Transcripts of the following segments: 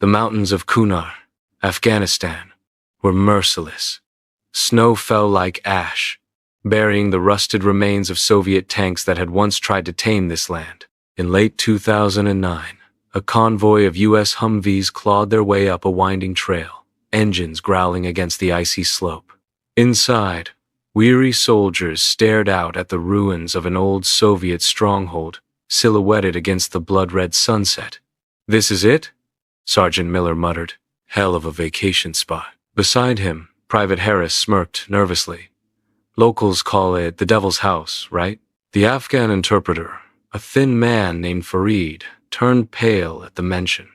The mountains of Kunar, Afghanistan, were merciless. Snow fell like ash, burying the rusted remains of Soviet tanks that had once tried to tame this land. In late 2009, a convoy of U.S. Humvees clawed their way up a winding trail, engines growling against the icy slope. Inside, weary soldiers stared out at the ruins of an old Soviet stronghold, silhouetted against the blood-red sunset. "This is it?" Sergeant Miller muttered. "Hell of a vacation spot." Beside him, Private Harris smirked nervously. "Locals call it the Devil's House, right?" The Afghan interpreter, a thin man named Farid, turned pale at the mention.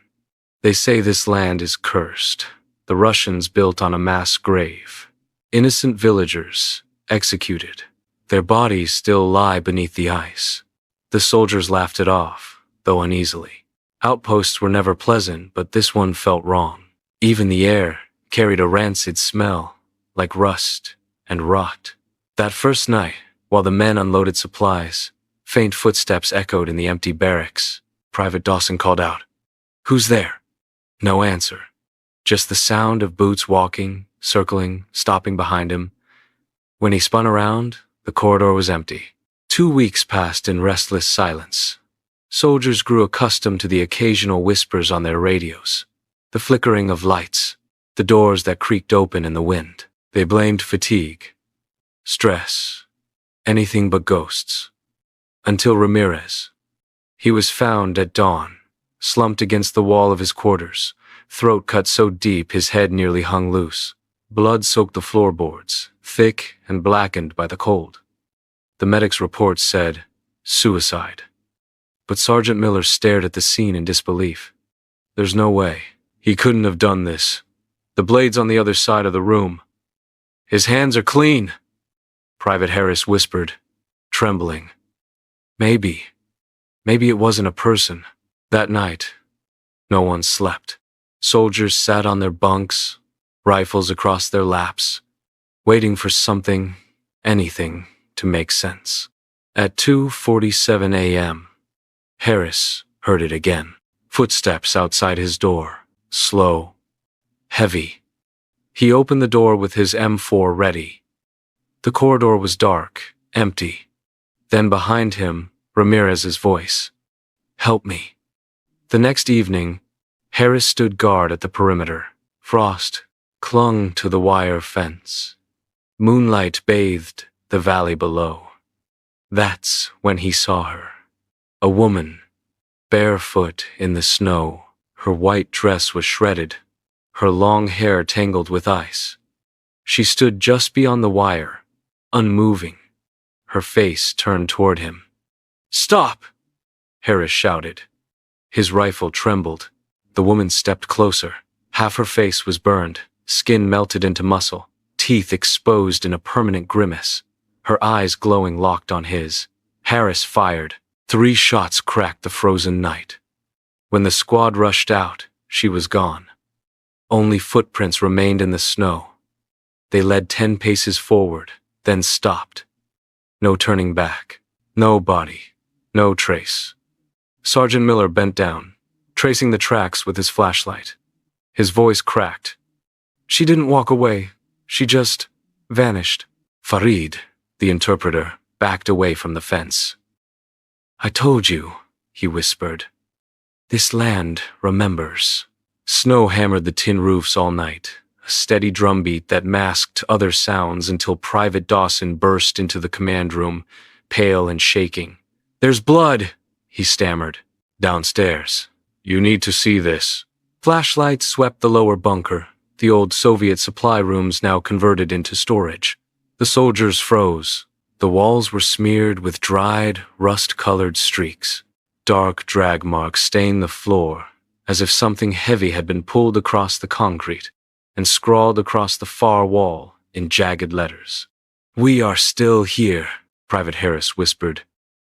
"They say this land is cursed. The Russians built on a mass grave. Innocent villagers, executed. Their bodies still lie beneath the ice." The soldiers laughed it off, though uneasily. Outposts were never pleasant, but this one felt wrong. Even the air carried a rancid smell, like rust and rot. That first night, while the men unloaded supplies, faint footsteps echoed in the empty barracks. Private Dawson called out, "Who's there?" No answer. Just the sound of boots walking, circling, stopping behind him. When he spun around, the corridor was empty. 2 weeks passed in restless silence. Soldiers grew accustomed to the occasional whispers on their radios, the flickering of lights, the doors that creaked open in the wind. They blamed fatigue, stress, anything but ghosts. Until Ramirez. He was found at dawn, slumped against the wall of his quarters, throat cut so deep his head nearly hung loose. Blood soaked the floorboards, thick and blackened by the cold. The medic's report said, suicide. But Sergeant Miller stared at the scene in disbelief. There's no way. He couldn't have done this. The blade's on the other side of the room. His hands are clean, Private Harris whispered, trembling. Maybe it wasn't a person. That night, no one slept. Soldiers sat on their bunks, rifles across their laps, waiting for something, anything, to make sense. At 2:47 a.m., Harris heard it again. Footsteps outside his door, slow, heavy. He opened the door with his M4 ready. The corridor was dark, empty. Then behind him, Ramirez's voice. "Help me." The next evening, Harris stood guard at the perimeter. Frost clung to the wire fence. Moonlight bathed the valley below. That's when he saw her. A woman, barefoot in the snow. Her white dress was shredded, her long hair tangled with ice. She stood just beyond the wire, unmoving, her face turned toward him. "Stop!" Harris shouted. His rifle trembled. The woman stepped closer. Half her face was burned, skin melted into muscle, teeth exposed in a permanent grimace. Her eyes glowing locked on his. Harris fired. 3 shots cracked the frozen night. When the squad rushed out, she was gone. Only footprints remained in the snow. They led 10 paces forward, then stopped. No turning back. No body. No trace. Sergeant Miller bent down, tracing the tracks with his flashlight. His voice cracked. "She didn't walk away. She just vanished." Farid, the interpreter, backed away from the fence. "I told you," he whispered. "This land remembers." Snow hammered the tin roofs all night, a steady drumbeat that masked other sounds until Private Dawson burst into the command room, pale and shaking. "There's blood," he stammered. "Downstairs. You need to see this." Flashlights swept the lower bunker, the old Soviet supply rooms now converted into storage. The soldiers froze. The walls were smeared with dried, rust-colored streaks. Dark drag marks stained the floor, as if something heavy had been pulled across the concrete and scrawled across the far wall in jagged letters. "We are still here," Private Harris whispered.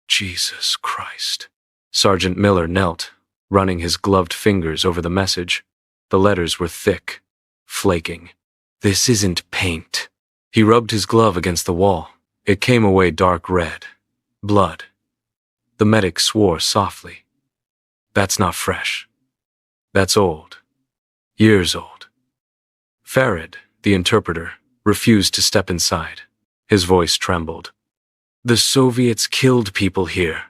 "Jesus Christ." Sergeant Miller knelt, running his gloved fingers over the message. The letters were thick, flaking. "This isn't paint." He rubbed his glove against the wall. It came away dark red. Blood. The medic swore softly. "That's not fresh. That's old." years old. Farid, the interpreter, refused to step inside. His voice trembled. The Soviets killed people here.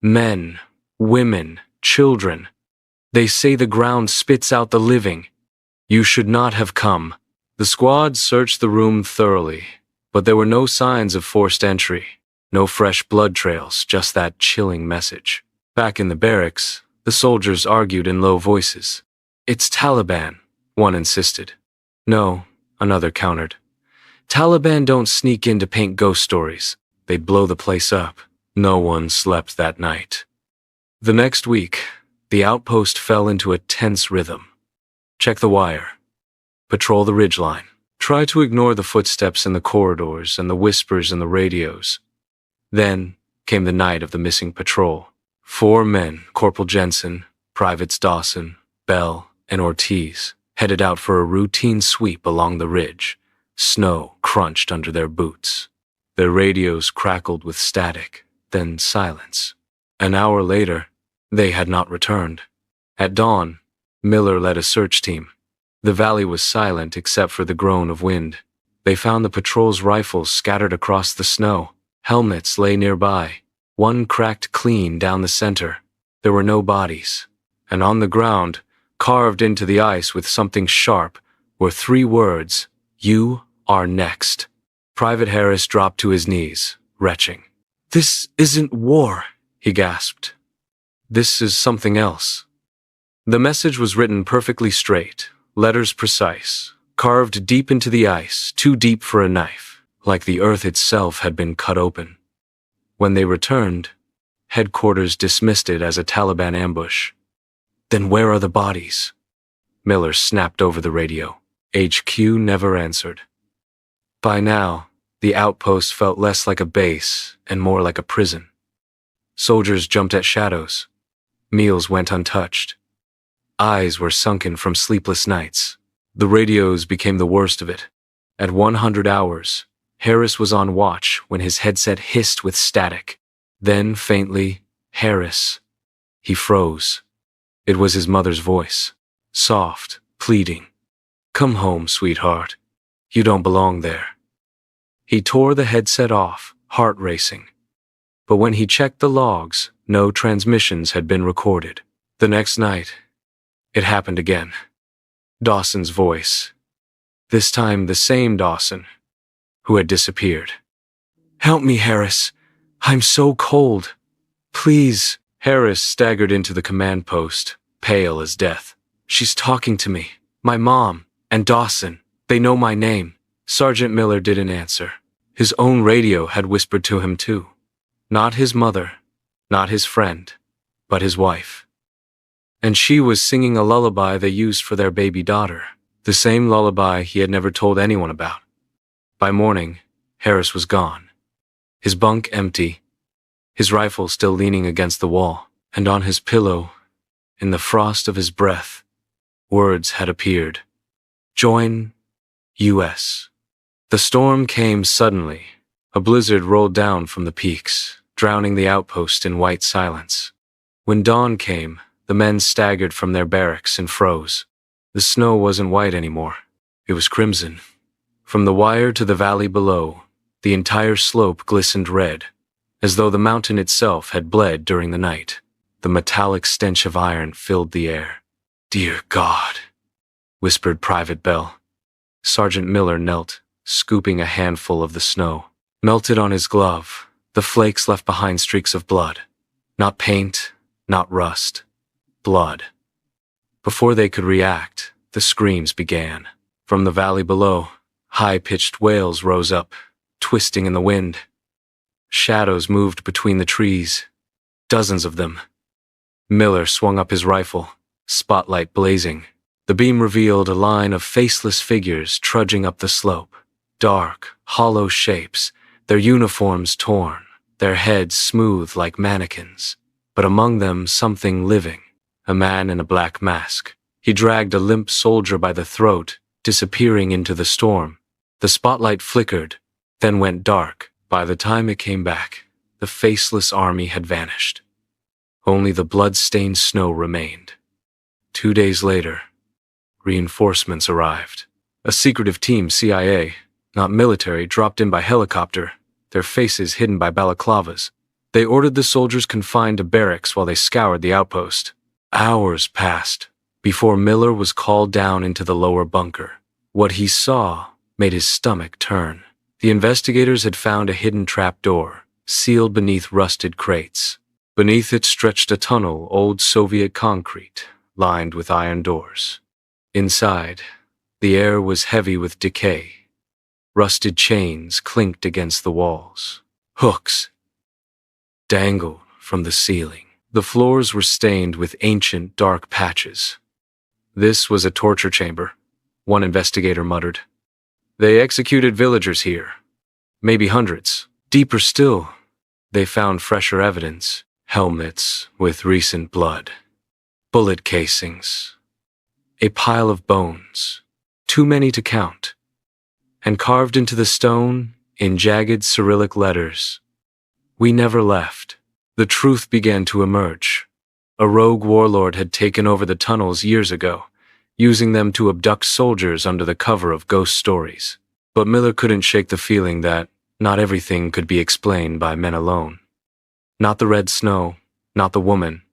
Men, women, children. They say the ground spits out the living. You should not have come. The squad searched the room thoroughly, but there were no signs of forced entry. No fresh blood trails, just that chilling message. Back in the barracks, the soldiers argued in low voices. It's Taliban, one insisted. No, another countered. Taliban don't sneak in to paint ghost stories. They blow the place up. No one slept that night. The next week, the outpost fell into a tense rhythm. Check the wire. Patrol the ridgeline. Try to ignore the footsteps in the corridors and the whispers in the radios. Then came the night of the missing patrol. 4 men, Corporal Jensen, Privates Dawson, Bell, and Ortiz, headed out for a routine sweep along the ridge. Snow crunched under their boots. Their radios crackled with static, then silence. An hour later, they had not returned. At dawn, Miller led a search team. The valley was silent except for the groan of wind. They found the patrol's rifles scattered across the snow. Helmets lay nearby, one cracked clean down the center. There were no bodies. And on the ground, carved into the ice with something sharp, were 3 words, "You are next." Private Harris dropped to his knees, retching. "This isn't war," he gasped. "This is something else." The message was written perfectly straight, letters precise, carved deep into the ice, too deep for a knife, like the earth itself had been cut open. When they returned, headquarters dismissed it as a Taliban ambush. Then where are the bodies? Miller snapped over the radio. HQ never answered. By now, the outpost felt less like a base and more like a prison. Soldiers jumped at shadows. Meals went untouched. Eyes were sunken from sleepless nights. The radios became the worst of it. At 100 hours, Harris was on watch when his headset hissed with static. Then, faintly, Harris. He froze. It was his mother's voice, soft, pleading. "Come home, sweetheart. You don't belong there." He tore the headset off, heart racing. But when he checked the logs, no transmissions had been recorded. The next night, it happened again. Dawson's voice. This time the same Dawson, who had disappeared. "Help me, Harris. I'm so cold. Please." Harris staggered into the command post, pale as death. "She's talking to me. My mom. And Dawson. They know my name." Sergeant Miller didn't answer. His own radio had whispered to him too. Not his mother, not his friend, but his wife. And she was singing a lullaby they used for their baby daughter, the same lullaby he had never told anyone about. By morning, Harris was gone. His bunk empty, his rifle still leaning against the wall, and on his pillow, in the frost of his breath, words had appeared. Join U.S. The storm came suddenly. A blizzard rolled down from the peaks, drowning the outpost in white silence. When dawn came, the men staggered from their barracks and froze. The snow wasn't white anymore. It was crimson. From the wire to the valley below, the entire slope glistened red, as though the mountain itself had bled during the night. The metallic stench of iron filled the air. "Dear God," whispered Private Bell. Sergeant Miller knelt, scooping a handful of the snow. Melted on his glove, the flakes left behind streaks of blood. Not paint, not rust. Blood. Before they could react, the screams began. From the valley below, high-pitched wails rose up, twisting in the wind. Shadows moved between the trees. Dozens of them. Miller swung up his rifle, spotlight blazing. The beam revealed a line of faceless figures trudging up the slope. Dark, hollow shapes, their uniforms torn, their heads smooth like mannequins. But among them something living, a man in a black mask. He dragged a limp soldier by the throat, disappearing into the storm. The spotlight flickered, then went dark. By the time it came back, the faceless army had vanished. Only the blood-stained snow remained. 2 days later, Reinforcements arrived. A secretive team, CIA, not military, dropped in by helicopter, their faces hidden by balaclavas. They ordered the soldiers confined to barracks while they scoured the outpost. Hours passed before Miller was called down into the lower bunker. What he saw made his stomach turn. The investigators had found a hidden trapdoor, sealed beneath rusted crates. Beneath it stretched a tunnel, old Soviet concrete, lined with iron doors. Inside, the air was heavy with decay. Rusted chains clinked against the walls. Hooks dangled from the ceiling. The floors were stained with ancient, dark patches. This was a torture chamber, one investigator muttered. They executed villagers here, maybe hundreds. Deeper still, they found fresher evidence, helmets with recent blood, bullet casings, a pile of bones, too many to count, and carved into the stone, in jagged Cyrillic letters, "We never left." The truth began to emerge. A rogue warlord had taken over the tunnels years ago, using them to abduct soldiers under the cover of ghost stories. But Miller couldn't shake the feeling that not everything could be explained by men alone. Not the red snow, not the woman.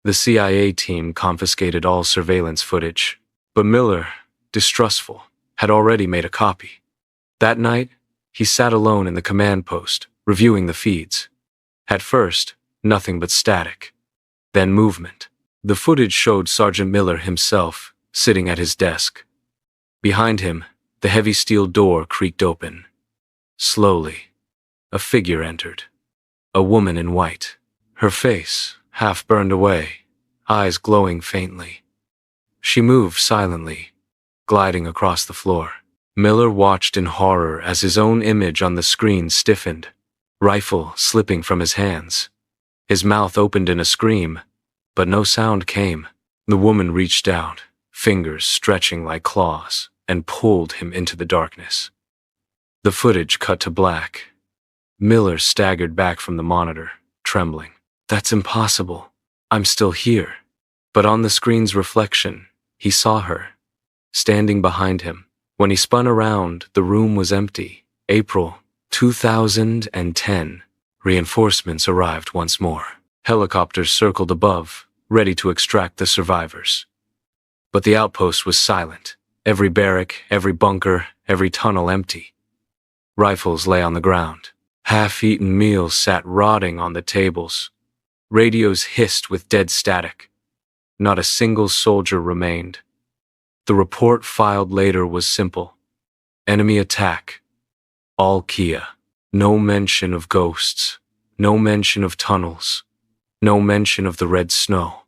The CIA team confiscated all surveillance footage, but Miller, distrustful, had already made a copy. That night, he sat alone in the command post, reviewing the feeds. At first, nothing but static. Then movement. The footage showed Sergeant Miller himself, sitting at his desk. Behind him, the heavy steel door creaked open. Slowly, a figure entered. A woman in white. Her face, half burned away, eyes glowing faintly. She moved silently, gliding across the floor. Miller watched in horror as his own image on the screen stiffened, rifle slipping from his hands. His mouth opened in a scream, but no sound came. The woman reached out, fingers stretching like claws, and pulled him into the darkness. The footage cut to black. Miller staggered back from the monitor, trembling. That's impossible. I'm still here. But on the screen's reflection, he saw her, standing behind him. When he spun around, the room was empty. April 2010. Reinforcements arrived once more. Helicopters circled above, ready to extract the survivors. But the outpost was silent. Every barrack, every bunker, every tunnel empty. Rifles lay on the ground. Half-eaten meals sat rotting on the tables. Radios hissed with dead static. Not a single soldier remained. The report filed later was simple. Enemy attack. All Kia. No mention of ghosts. No mention of tunnels. No mention of the red snow.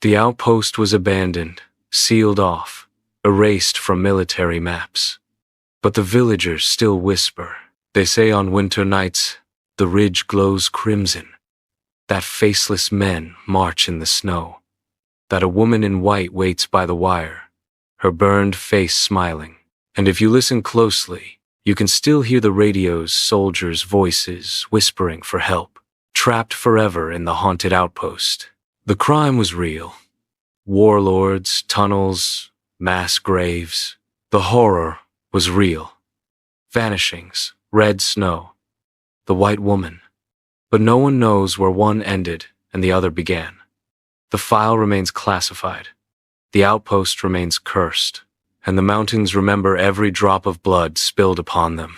The outpost was abandoned, sealed off, erased from military maps. But the villagers still whisper. They say on winter nights, the ridge glows crimson. That faceless men march in the snow. That a woman in white waits by the wire, her burned face smiling. And if you listen closely, you can still hear the radio's soldiers' voices whispering for help. Trapped forever in the haunted outpost. The crime was real. Warlords, tunnels, mass graves. The horror was real. Vanishings, red snow, the white woman. But no one knows where one ended and the other began. The file remains classified. The outpost remains cursed, and the mountains remember every drop of blood spilled upon them.